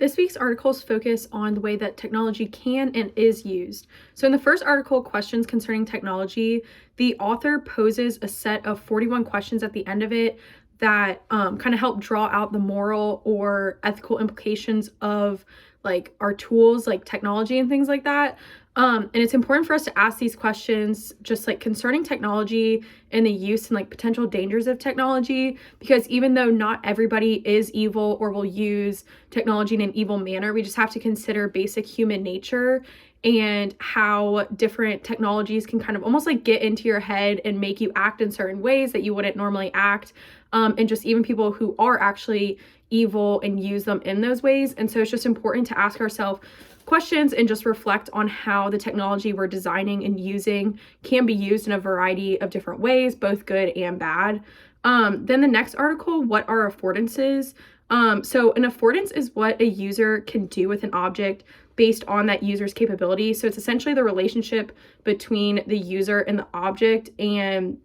This week's articles focus on the way that technology can and is used. So in the first article, Questions Concerning Technology, the author poses a set of 41 questions at the end of it that kind of help draw out the moral or ethical implications of like our tools, like technology and things like that. And it's important for us to ask these questions just like concerning technology and the use and like potential dangers of technology, because even though not everybody is evil or will use technology in an evil manner, we just have to consider basic human nature and how different technologies can kind of almost like get into your head and make you act in certain ways that you wouldn't normally act. And just even people who are actually evil and use them in those ways. And so it's just important to ask ourselves questions and just reflect on how the technology we're designing and using can be used in a variety of different ways, both good and bad. Then the next article, what are affordances? So an affordance is what a user can do with an object based on that user's capability. So it's essentially the relationship between the user and the object. And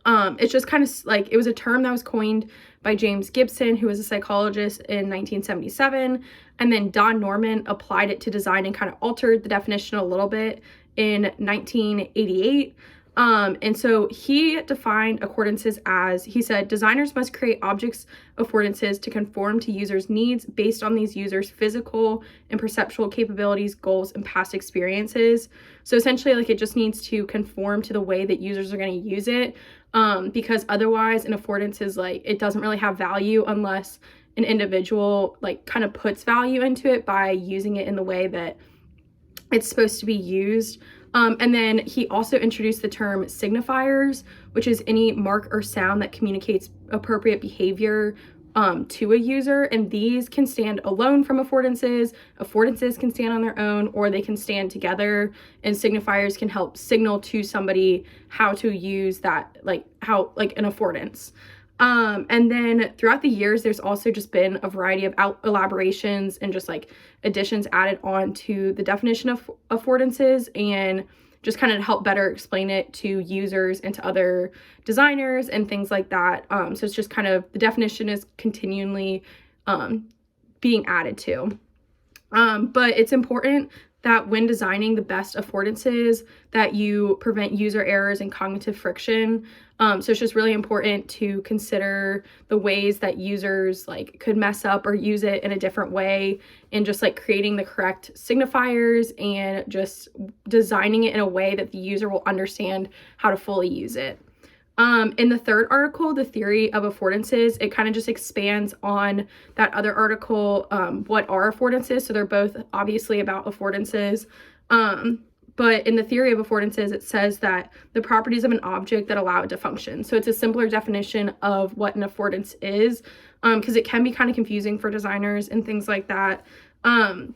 it's just kind of like, it was a term that was coined by James Gibson, who was a psychologist in 1977. And then Don Norman applied it to design and kind of altered the definition a little bit in 1988. And so he defined affordances as, he said, designers must create objects affordances to conform to users' needs based on these users' physical and perceptual capabilities, goals, and past experiences. So essentially, like, it just needs to conform to the way that users are going to use it, because otherwise an affordance is like, it doesn't really have value unless an individual like kind of puts value into it by using it in the way that it's supposed to be used. And then he also introduced the term signifiers, which is any mark or sound that communicates appropriate behavior to a user. And these can stand alone from affordances. Affordances can stand on their own, or they can stand together. And signifiers can help signal to somebody how to use that, like how, like an affordance. And then throughout the years, there's also just been a variety of elaborations and just like additions added on to the definition of affordances, and just kind of help better explain it to users and to other designers and things like that. So it's just kind of, the definition is continually being added to. But it's important that when designing the best affordances that you prevent user errors and cognitive friction. So it's just really important to consider the ways that users like could mess up or use it in a different way, and just like creating the correct signifiers and just designing it in a way that the user will understand how to fully use it. In the third article, the theory of affordances, it kind of just expands on that other article, what are affordances. So they're both obviously about affordances. But in the theory of affordances, it says that the properties of an object that allow it to function. So it's a simpler definition of what an affordance is, because it can be kind of confusing for designers and things like that. And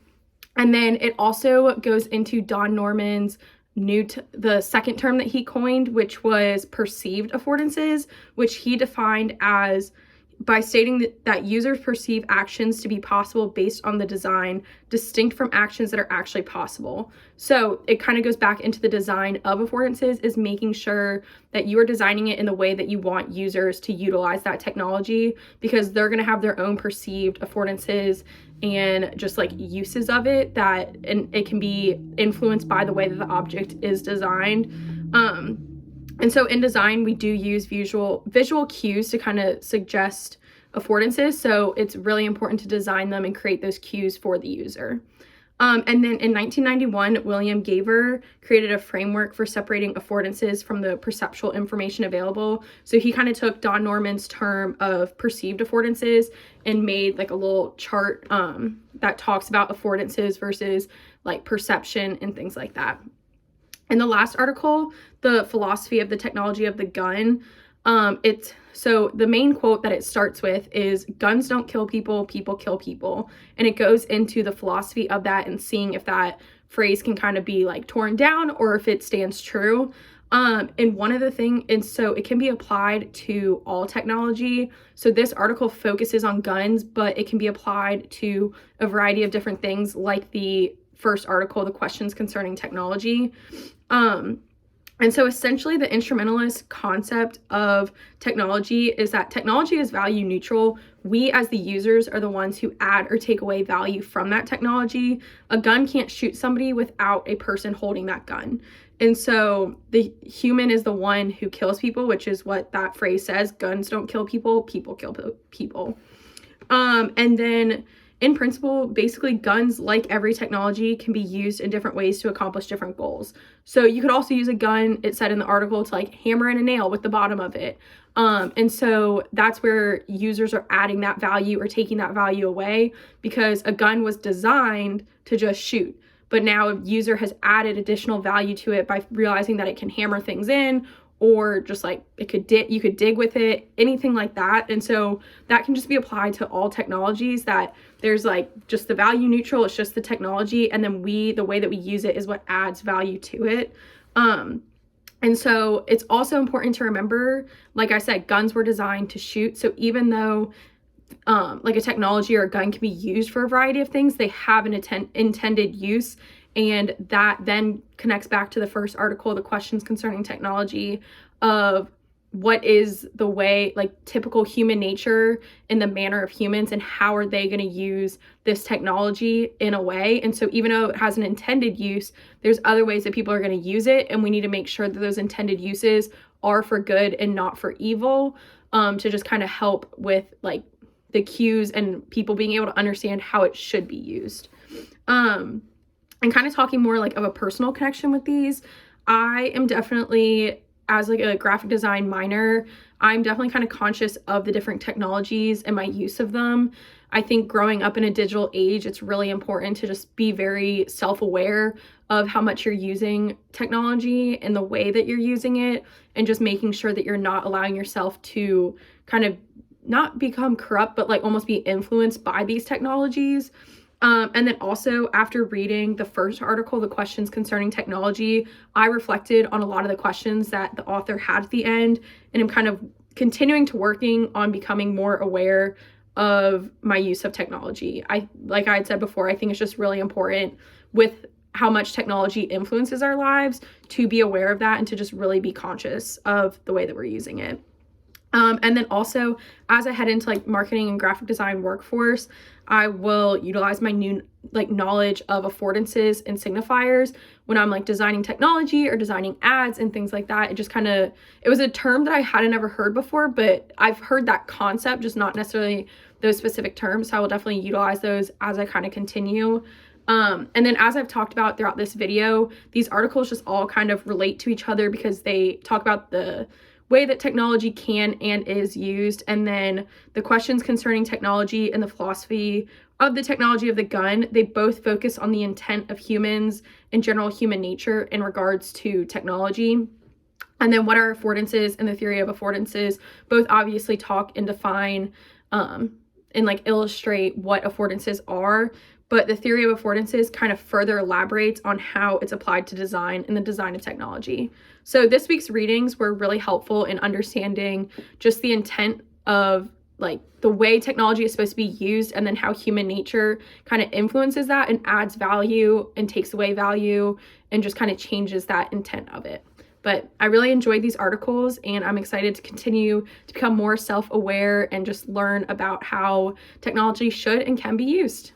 then it also goes into Don Norman's the second term that he coined, which was perceived affordances, which he defined as by stating that users perceive actions to be possible based on the design, distinct from actions that are actually possible. So it kind of goes back into the design of affordances, is making sure that you are designing it in the way that you want users to utilize that technology, because they're going to have their own perceived affordances and just like uses of it, that, and it can be influenced by the way that the object is designed. And so in design, we do use visual cues to kind of suggest affordances. So it's really important to design them and create those cues for the user. And then in 1991, William Gaver created a framework for separating affordances from the perceptual information available. So he kind of took Don Norman's term of perceived affordances and made like a little chart that talks about affordances versus like perception and things like that. In the last article, the philosophy of the technology of the gun, so the main quote that it starts with is, guns don't kill people, people kill people. And it goes into the philosophy of that and seeing if that phrase can kind of be like torn down or if it stands true. And one of the things, and so it can be applied to all technology. So this article focuses on guns, but it can be applied to a variety of different things, like the first article, the questions concerning technology. And so essentially the instrumentalist concept of technology is that technology is value neutral we as the users are the ones who add or take away value from that technology. A gun can't shoot somebody without a person holding that gun. And so the human is the one who kills people, which is what that phrase says. Guns don't kill people, people kill people. And then in principle, basically guns, like every technology, can be used in different ways to accomplish different goals. So you could also use a gun, it said in the article, to like hammer in a nail with the bottom of it. And so that's where users are adding that value or taking that value away, because a gun was designed to just shoot. But now a user has added additional value to it by realizing that it can hammer things in, or just like you could dig with it, anything like that. And so that can just be applied to all technologies, that there's like just the value neutral, it's just the technology, and then the way that we use it is what adds value to it. And so it's also important to remember, like I said, guns were designed to shoot. So even though like a technology or a gun can be used for a variety of things, they have an intended use. And that then connects back to the first article, the questions concerning technology, of what is the way, like typical human nature and the manner of humans, and how are they going to use this technology in a way. And so even though it has an intended use, there's other ways that people are going to use it, and we need to make sure that those intended uses are for good and not for evil, to just kind of help with like the cues and people being able to understand how it should be used. And kind of talking more like of a personal connection with these, I am definitely, as like a graphic design minor, I'm definitely kind of conscious of the different technologies and my use of them. I think growing up in a digital age, it's really important to just be very self-aware of how much you're using technology and the way that you're using it, and just making sure that you're not allowing yourself to kind of not become corrupt, but like almost be influenced by these technologies. And then also, after reading the first article, the questions concerning technology, I reflected on a lot of the questions that the author had at the end, and I'm kind of continuing to working on becoming more aware of my use of technology. Like I had said before, I think it's just really important with how much technology influences our lives to be aware of that, and to just really be conscious of the way that we're using it. And then also, as I head into like marketing and graphic design workforce, I will utilize my new like knowledge of affordances and signifiers when I'm like designing technology or designing ads and things like that. It was a term that I hadn't ever heard before, but I've heard that concept, just not necessarily those specific terms. So I will definitely utilize those as I kind of continue. And then, as I've talked about throughout this video, these articles just all kind of relate to each other, because they talk about the way that technology can and is used, and then the questions concerning technology and the philosophy of the technology of the gun, they both focus on the intent of humans and general human nature in regards to technology. And then what are affordances and the theory of affordances both obviously talk and define and like illustrate what affordances are, but the theory of affordances kind of further elaborates on how it's applied to design and the design of technology. So this week's readings were really helpful in understanding just the intent of like the way technology is supposed to be used, and then how human nature kind of influences that and adds value and takes away value and just kind of changes that intent of it. But I really enjoyed these articles, and I'm excited to continue to become more self-aware and just learn about how technology should and can be used.